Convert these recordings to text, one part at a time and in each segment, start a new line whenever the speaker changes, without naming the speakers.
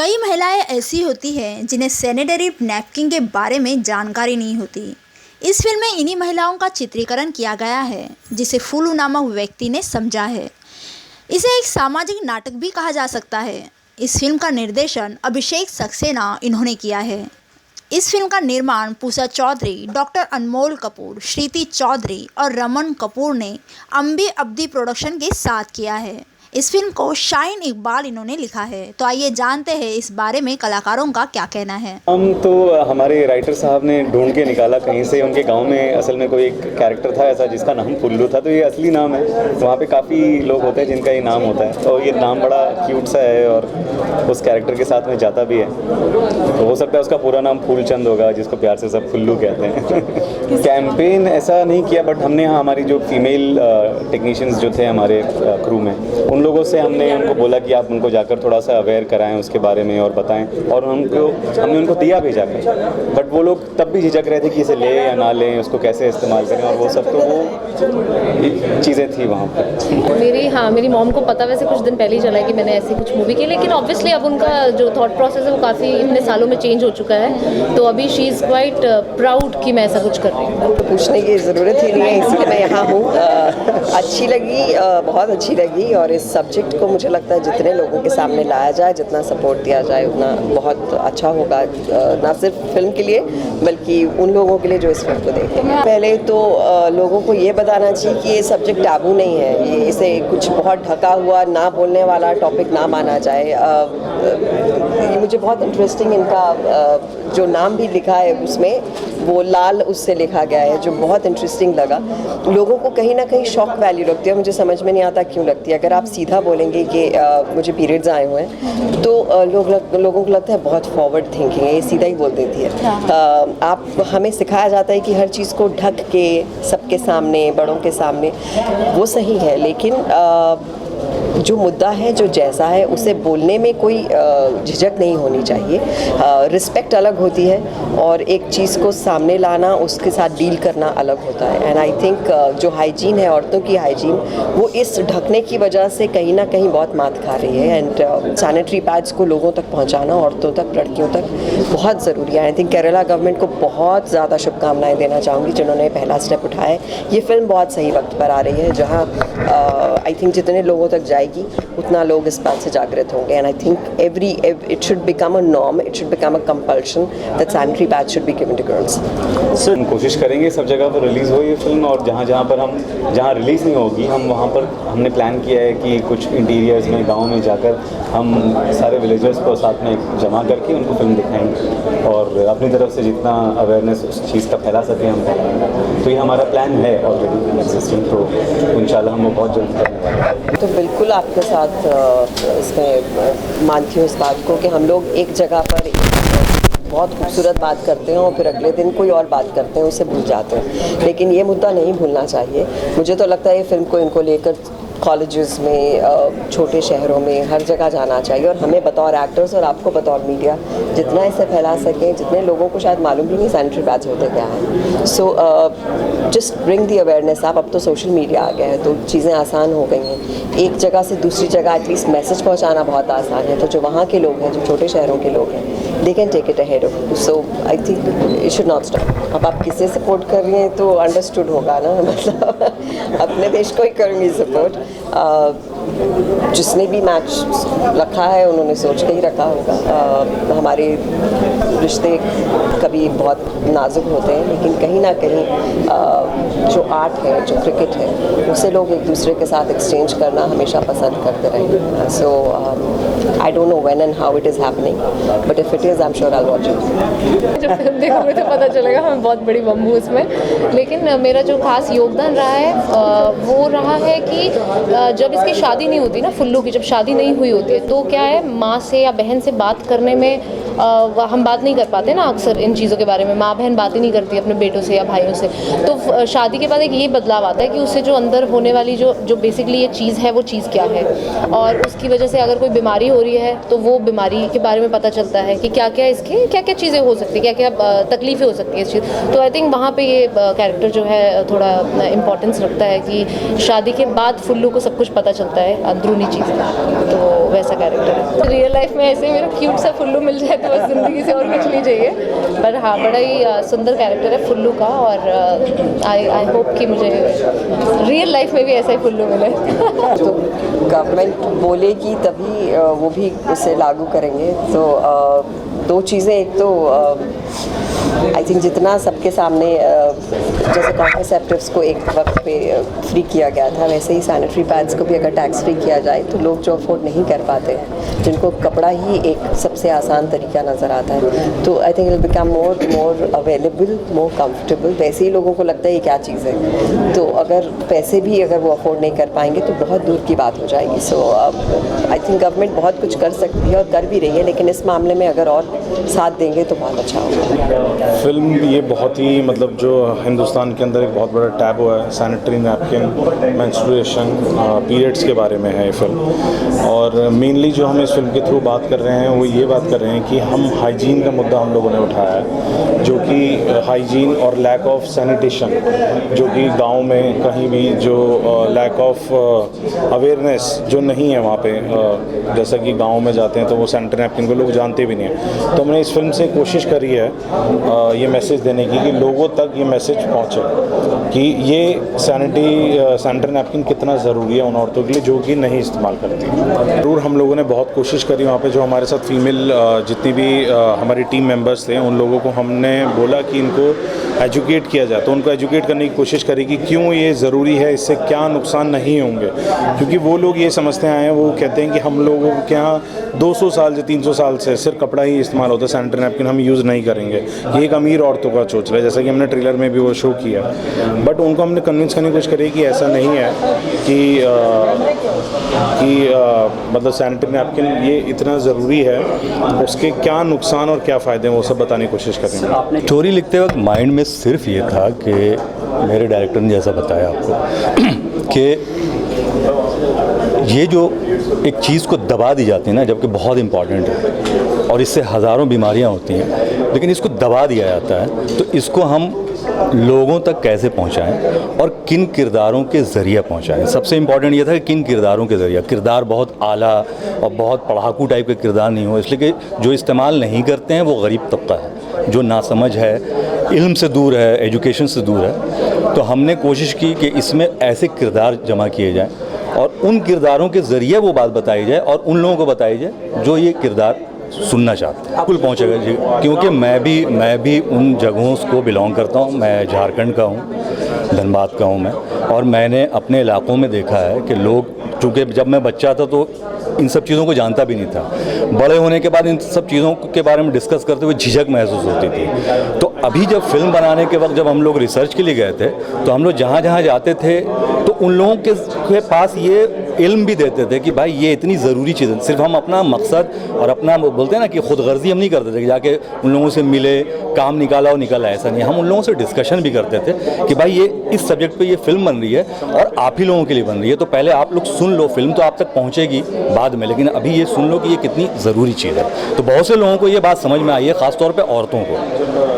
कई महिलाएं ऐसी होती हैं जिन्हें सैनिटरी नैपकिन के बारे में जानकारी नहीं होती। इस फिल्म में इन्हीं महिलाओं का चित्रीकरण किया गया है जिसे फूलू नामक व्यक्ति ने समझा है। इसे एक सामाजिक नाटक भी कहा जा सकता है। इस फिल्म का निर्देशन अभिषेक सक्सेना इन्होंने किया है। इस फिल्म का निर्माण पूजा चौधरी, डॉक्टर अनमोल कपूर, श्रीति चौधरी और रमन कपूर ने अम्बी अब्दी प्रोडक्शन के साथ किया है। इस फिल्म को शाहीन इकबाल इन्होंने लिखा है। तो आइए जानते हैं इस बारे में कलाकारों का क्या कहना है।
हम तो हमारे राइटर साहब ने ढूंढ के निकाला कहीं से, उनके गांव में असल में कोई एक कैरेक्टर था ऐसा जिसका नाम फुल्लू था, तो ये असली नाम है। वहाँ पे काफ़ी लोग होते हैं जिनका ये नाम होता है, तो ये नाम बड़ा क्यूट सा है और उस कैरेक्टर के साथ में जाता भी है। तो हो सकता है उसका पूरा नाम फूलचंद होगा, जिसको प्यार से सब फुल्लू कहते हैं। कैंपेन ऐसा नहीं किया, बट हमने यहाँ हमारी जो फीमेल टेक्नीशियंस जो थे हमारे क्रू में, उन लोगों से हमने उनको बोला कि आप उनको जाकर थोड़ा सा अवेयर कराएं उसके बारे में और बताएं, और हमने उनको दिया भी जाकर। बट वो लोग तब भी झिझक रहे थे कि इसे ले या ना लें, उसको कैसे इस्तेमाल करें और वो सब, तो वो चीज़ें थी वहाँ पर।
मेरी मॉम को पता वैसे कुछ दिन पहले ही चला है कि मैंने ऐसी कुछ मूवी की, लेकिन ऑब्वियसली अब उनका जो थॉट प्रोसेस है वो काफ़ी इतने सालों में चेंज हो चुका है, तो अभी शी इज़ क्वाइट प्राउड कि मैं ऐसा कुछ कर रही हूँ।
पूछने की ज़रूरत ही नहीं है, इसलिए मैं यहाँ हूँ। अच्छी लगी, बहुत अच्छी लगी, और इस सब्जेक्ट को मुझे लगता है जितने लोगों के सामने लाया जाए, जितना सपोर्ट दिया जाए, उतना बहुत अच्छा होगा, ना सिर्फ फिल्म के लिए बल्कि उन लोगों के लिए जो इस फिल्म को देखें। पहले तो लोगों को ये बताना चाहिए कि ये सब्जेक्ट टाबू नहीं है, ये इसे कुछ बहुत ढका हुआ ना बोलने वाला टॉपिक ना माना जाए। ये मुझे बहुत इंटरेस्टिंग इनका जो नाम भी लिखा है उसमें वो लाल उससे लिखा गया है, जो बहुत इंटरेस्टिंग लगा। लोगों को कहीं ना कहीं शॉक वैल्यू लगती है, मुझे समझ में नहीं आता क्यों लगती है। अगर आप सीधा बोलेंगे कि मुझे पीरियड्स आए हुए हैं, तो लोगों को लगता है बहुत फॉरवर्ड थिंकिंग है, ये सीधा ही बोल देती है। आप हमें सिखाया जाता है कि हर चीज़ को ढक के सबके सामने, बड़ों के सामने, वो सही है, लेकिन जो मुद्दा है, जो जैसा है, उसे बोलने में कोई झिझक नहीं होनी चाहिए। रिस्पेक्ट अलग होती है और एक चीज़ को सामने लाना, उसके साथ डील करना अलग होता है। एंड आई थिंक जो हाइजीन है, औरतों की हाइजीन, वो इस ढकने की वजह से कहीं ना कहीं बहुत मात खा रही है। एंड सैनिटरी पैड्स को लोगों तक पहुंचाना, औरतों तक, लड़कियों तक, बहुत ज़रूरी है। आई थिंक केरला गवर्नमेंट को बहुत ज़्यादा शुभकामनाएं देना चाहूँगी जिन्होंने पहला स्टेप उठाया है। ये फिल्म बहुत सही वक्त पर आ रही है, जहाँ आई थिंक जितने लोगों तक जाएगी उतना लोग इस बात से जागृत होंगे। And I think it should become a norm, it should become a compulsion that sanitary pad should be given to girls.
So हम कोशिश करेंगे सब जगह पर रिलीज़ हो ये फिल्म, और जहाँ रिलीज़ नहीं होगी, हम वहाँ पर हमने प्लान किया है कि कुछ इंटीरियर्स में, गाँव में जाकर हम सारे विलेजर्स को साथ में जमा करके उनको फिल्म दिखाएंगे और अपनी तरफ से जितना अवेयरनेस उस चीज़ का फैला सकें हम। तो ये हमारा प्लान है ऑलरेडी एग्जिस्टिंग, तो इंशाल्लाह हम वो बहुत जल्द करने वाले हैं।
तो बिल्कुल आपके साथ इसमें मानती हूँ इस बात को कि हम लोग एक जगह पर बहुत खूबसूरत बात करते हैं और फिर अगले दिन कोई और बात करते हैं, उसे भूल जाते हैं, लेकिन ये मुद्दा नहीं भूलना चाहिए। मुझे तो लगता है ये फिल्म को इनको लेकर कॉलेजेस में, छोटे शहरों में, हर जगह जाना चाहिए, और हमें बतौर एक्टर्स और आपको बतौर मीडिया जितना इसे फैला सकें, जितने लोगों को शायद मालूम भी नहीं सैनिटरी पैड्स होते क्या हैं। सो जस्ट ब्रिंग दी अवेयरनेस। अब तो सोशल मीडिया आ गया है, तो चीज़ें आसान हो गई हैं। एक जगह से दूसरी जगह एटलीस्ट मैसेज पहुँचाना बहुत आसान है, तो जो वहाँ के लोग हैं, जो छोटे शहरों के लोग हैं, they can take it ahead of. So I think it should not stop. अब आप किसे सपोर्ट कर रही हैं तो अंडरस्टूड होगा ना, मतलब अपने देश को ही करूँगी सपोर्ट। जिसने भी मैच रखा है उन्होंने सोच के ही रखा होगा। हमारे रिश्ते कभी बहुत नाजुक होते हैं, लेकिन कहीं ना कहीं जो आर्ट है, जो क्रिकेट है, उसे लोग एक दूसरे के साथ एक्सचेंज करना हमेशा पसंद करते रहेंगे। So I don't know when and how it is happening, but if it is I am sure I will watch it.
जब फिल्म देखोगे तो पता चलेगा, मैं बहुत बड़ी बम हूँ उसमें। लेकिन मेरा जो खास योगदान रहा है वो रहा है कि जब इसकी शादी नहीं होती ना, फुल्लू की जब शादी नहीं हुई होती है, तो क्या है, माँ से या बहन से बात करने में हम बात नहीं कर पाते ना अक्सर इन चीज़ों के बारे में, माँ बहन बात ही नहीं करती अपने बेटों से या भाइयों से। तो शादी के बाद एक ये बदलाव आता है कि उससे जो अंदर होने वाली जो बेसिकली ये चीज़ है वो चीज़ क्या है, और उसकी वजह से अगर कोई बीमारी हो रही है तो वो बीमारी के बारे में पता चलता है कि क्या क्या इसके क्या क्या चीज़ें हो सकती है, क्या क्या तकलीफ़ें हो सकती है इस चीज़। तो आई थिंक वहाँ पे ये कैरेक्टर जो है थोड़ा इम्पोर्टेंस रखता है कि शादी के बाद फुल्लू को सब कुछ पता चलता है अंदरूनी चीज़ें, तो वैसा कैरेक्टर है। रियल लाइफ में ऐसे मेरा क्यूट सा फुल्लू मिल जाए तो बस ज़िंदगी से और कुछ नहीं चाहिए, पर हाँ बड़ा ही सुंदर कैरेक्टर है फुल्लू का, और आई होप कि मुझे रियल लाइफ में भी ऐसा ही फुल्लू मिले।
तो गवर्नमेंट बोलेगी तभी वो भी उसे लागू करेंगे। तो दो चीज़ें, एक तो आई थिंक जितना सबके सामने जैसे कॉन्ट्रासेप्टिव्स को एक वक्त पे फ्री किया गया था, वैसे ही सैनिटरी पैड्स को भी अगर टैक्स फ्री किया जाए तो लोग जो अफोर्ड नहीं कर पाते, जिनको कपड़ा ही एक सबसे आसान तरीका नज़र आता है, तो आई think it will become more available, more comfortable. वैसे ही लोगों को लगता है ये क्या चीज़ है, तो अगर पैसे भी अगर वो अफोर्ड नहीं कर पाएंगे तो बहुत दूर की बात हो जाएगी। सो आई थिंक गवर्नमेंट बहुत कुछ कर सकती है और कर भी रही है, लेकिन इस मामले में अगर और साथ देंगे तो बहुत अच्छा होगा।
फिल्म ये बहुत ही मतलब जो हिंदुस्तान के अंदर एक बहुत बड़ा टैबू है, सैनिटरी नैपकिन, मेंस्ट्रुएशन, पीरियड्स के बारे में है ये फिल्म। और मेनली जो हम इस फिल्म के थ्रू बात कर रहे हैं वो ये बात कर रहे हैं कि हम हाइजीन का मुद्दा हम लोगों ने उठाया है, जो कि हाइजीन और लैक ऑफ सैनिटेशन, जो कि गांव में कहीं भी जो लैक ऑफ अवेयरनेस जो नहीं है वहाँ पे, जैसा कि गांव में जाते हैं तो वो सैनिटरी नैपकिन को लोग जानते भी नहीं हैं। तो हमने इस फिल्म से कोशिश करी है ये मैसेज देने की कि लोगों तक ये मैसेज पहुँचे कि ये सैनिटरी नैपकिन कितना ज़रूरी है उन औरतों के लिए जो कि नहीं इस्तेमाल करती। ज़रूर हम लोगों ने बहुत कोशिश करी, वहाँ पे जो हमारे साथ फीमेल जितनी भी हमारी टीम मेंबर्स थे उन लोगों को हमने बोला कि इनको एजुकेट किया जाए, तो उनको एजुकेट करने की कोशिश करी कि क्यों ये ज़रूरी है, इससे क्या नुकसान नहीं होंगे। क्योंकि वो लोग ये समझते आए हैं, वो कहते हैं कि हम लोगों के यहाँ 200 साल से 300 साल से सिर्फ कपड़ा ही इस्तेमाल होता है, सैनिटरी नैपकिन हम यूज़ नहीं करेंगे। ये एक अमीर औरतों का सोच रहा है, जैसा कि हमने ट्रेलर में भी वो शो किया। बट उनको हमने कन्विंस करने की कोशिश करी कि ऐसा नहीं है कि मतलब सैनिटरी नैपकिन ये इतना ज़रूरी है, उसके क्या नुकसान और क्या फ़ायदे हैं वो सब बताने की कोशिश करेंगे।
स्टोरी लिखते वक्त माइंड में सिर्फ ये था कि मेरे डायरेक्टर ने जैसा बताया आपको कि ये जो एक चीज़ को दबा दी जाती है ना, जबकि बहुत इम्पॉर्टेंट है और इससे हज़ारों बीमारियां होती हैं, लेकिन इसको दबा दिया जाता है, तो इसको हम लोगों तक कैसे पहुंचाएं और किन किरदारों के ज़रिए पहुंचाएं। सबसे इम्पॉर्टेंट ये था कि किन किरदारों के ज़रिए, किरदार बहुत आला और बहुत पढ़ाकू टाइप के किरदार नहीं हो, इसलिए कि जो इस्तेमाल नहीं करते हैं वो गरीब तबका है, जो नासमझ है, इल्म से दूर है, एजुकेशन से दूर है। तो हमने कोशिश की कि इसमें ऐसे किरदार जमा किए जाएँ और उन किरदारों के ज़रिए वो बात बताई जाए और उन लोगों को बताई जाए जो ये किरदार सुनना चाहते हैं। बिल्कुल पहुँचेगा जी, क्योंकि मैं भी उन जगहों को बिलोंग करता हूँ। मैं झारखंड का हूँ, धनबाद का हूँ मैं, और मैंने अपने इलाकों में देखा है कि लोग, चूँकि जब मैं बच्चा था तो इन सब चीज़ों को जानता भी नहीं था, बड़े होने के बाद इन सब चीज़ों के बारे में डिस्कस करते हुए झिझक महसूस होती थी। तो अभी जब फिल्म बनाने के वक्त जब हम लोग रिसर्च के लिए गए थे तो हम लोग जहाँ जहाँ जाते थे तो उन लोगों के पास ये इल्म भी देते थे कि भाई ये इतनी ज़रूरी चीज़ है। सिर्फ हम अपना मकसद और अपना बोलते हैं ना कि खुदगर्जी हम नहीं करते थे कि जाके उन लोगों से मिले, काम निकाला और निकाला, ऐसा नहीं। हम उन लोगों से डिस्कशन भी करते थे कि भाई ये इस सब्जेक्ट पे ये फिल्म बन रही है और आप ही लोगों के लिए बन रही है, तो पहले आप लोग सुन लो, फिल्म तो आप तक पहुँचेगी बाद में, लेकिन अभी ये सुन लो कि ये कितनी ज़रूरी चीज़ है। तो बहुत से लोगों को ये बात समझ में आई है, ख़ासतौर पर औरतों को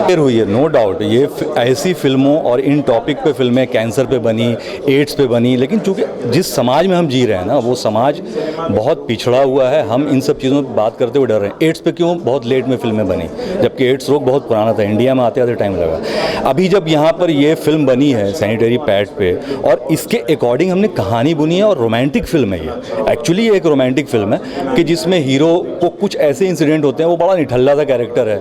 हुई है, नो डाउट। ये ऐसी फिल्मों और इन टॉपिक पे फिल्में कैंसर पे बनी, एड्स पे बनी, लेकिन चूँकि जिस समाज में हम जी रहे हैं ना वो समाज बहुत पिछड़ा हुआ है, हम इन सब चीज़ों पर बात करते हुए डर रहे हैं। एड्स पे क्यों बहुत लेट में फिल्में बनी, जबकि एड्स रोग बहुत पुराना था, इंडिया में आते आते टाइम लगा। अभी जब यहाँ पर ये फिल्म बनी है सैनिटरी पैड पे और इसके अकॉर्डिंग हमने कहानी बुनी है और रोमांटिक फिल्म है ये, एक्चुअली एक रोमांटिक फिल्म है कि जिसमें हीरो को कुछ ऐसे इंसिडेंट होते हैं, वो बड़ा निठल्ला सा कैरेक्टर है,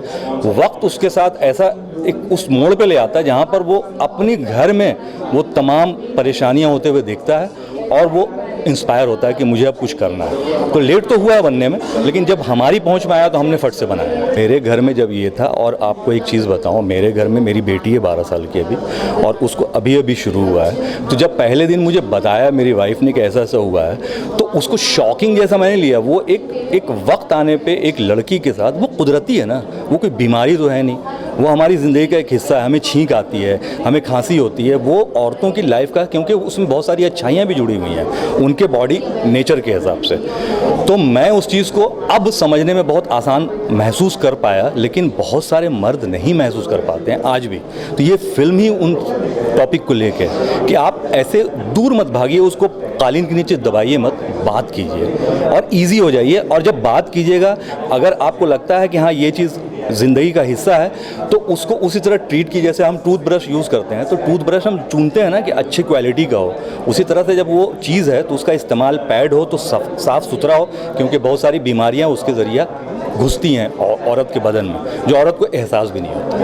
वक्त उसके साथ ऐसा एक उस मोड़ पे ले आता है जहाँ पर वो अपने घर में वो तमाम परेशानियाँ होते हुए देखता है और वो इंस्पायर होता है कि मुझे अब कुछ करना है। तो लेट तो हुआ है बनने में, लेकिन जब हमारी पहुंच में आया तो हमने फट से बनाया। मेरे घर में जब ये था, और आपको एक चीज़ बताऊं, मेरे घर में मेरी बेटी है 12 साल की अभी, और उसको अभी अभी शुरू हुआ है। तो जब पहले दिन मुझे बताया मेरी वाइफ ने कि ऐसा ऐसा हुआ है, तो उसको शॉकिंग जैसा मैंने लिया। वो एक वक्त आने पे एक लड़की के साथ, वो कुदरती है ना, वो कोई बीमारी तो है नहीं, वो हमारी ज़िंदगी का एक हिस्सा है। हमें छींक आती है, हमें खांसी होती है, वो औरतों की लाइफ का, क्योंकि उसमें बहुत सारी अच्छाइयाँ भी जुड़ी हुई हैं उनके बॉडी नेचर के हिसाब से। तो मैं उस चीज़ को अब समझने में बहुत आसान महसूस कर पाया, लेकिन बहुत सारे मर्द नहीं महसूस कर पाते हैं आज भी। तो ये फिल्म ही उन टॉपिक को लेके कि आप ऐसे दूर मत भागिए, उसको कालीन के नीचे दबाइए मत, बात कीजिए और इजी हो जाइए। और जब बात कीजिएगा, अगर आपको लगता है कि हाँ ये चीज़ ज़िंदगी का हिस्सा है, तो उसको उसी तरह ट्रीट की जैसे हम टूथब्रश यूज़ करते हैं, तो टूथब्रश हम चुनते हैं ना कि अच्छी क्वालिटी का हो। उसी तरह से जब वो चीज़ है तो उसका इस्तेमाल पैड हो तो साफ़ सुथरा हो, क्योंकि बहुत सारी बीमारियां उसके ज़रिए घुसती हैं औरत के बदन में, जो औरत को एहसास भी नहीं होता।